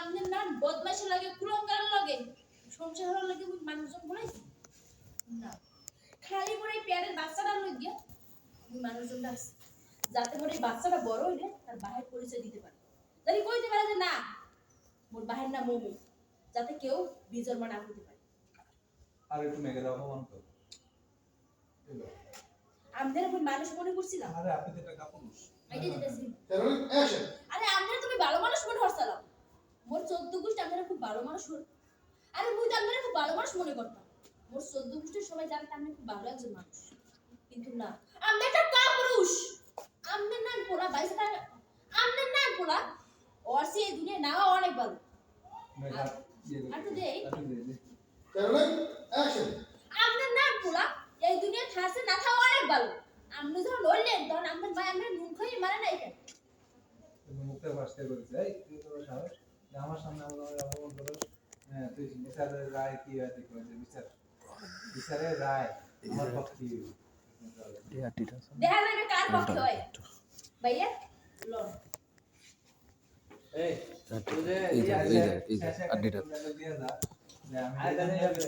আমনের না বদমাইশ লাগে কুলঙ্গার লাগে সংসার হওয়ার লাগে মানুষজন বলাইছি না খালি করে পেয়ারের বাচ্চাটা লই গিয়া মানুষজন ডাকছে যাতে করে বাচ্চাটা বড় হইলে তার বাহির পরিচয় দিতে পারে যদি কইতে পারে যে না মোর বাহির না মমি যাতে কেউ বিজন্ম না করতে পারে আর একটু মেঘের অপমান কর আমদের আমি মানুষ মনে করছিলাম আরে আপনি তো একটা কাপুরুষ আইডি দিতেছি অ্যাকশন আরে আমদের তুমি ভালো মানুষ মনে করছালাম মোর 14 গোষ্ঠী আমরা খুব ভালো মানুষ হল আরে মুই তো আমরা খুব ভালো মানুষ মনে করতাম মোর 14 গোষ্ঠীর সবাই জানতে আমি খুব ভালো একজন মানুষ কিন্তু না আমরা একটা কাপুরুষ আমদের না পোলা বাইসটা আমদের না পোলা ওর সে এই দুনিয়া নাও অনেক ভালো আটু দেই অ্যাকশন আমদের না পোলা এই দুনিয়া থাসে না থাও অনেক ভালো আমনে যখন লড়লেন তখন আমদের ভাই আমরা নুন খাই মারে নাই কেন তুমি মুখে ভাষতে করেছে এই তুই তো সাহস যে আমার সামনে আমাদের অপমান করছ হ্যাঁ তুই বিচারের রায় কি আছে কইছে বিচারের রায় আমার পক্ষে দেখা যাবে কার পক্ষে হয় ভাইয়া লড় এই এই যে আড্ডিটা দিয়ে যা যে আমি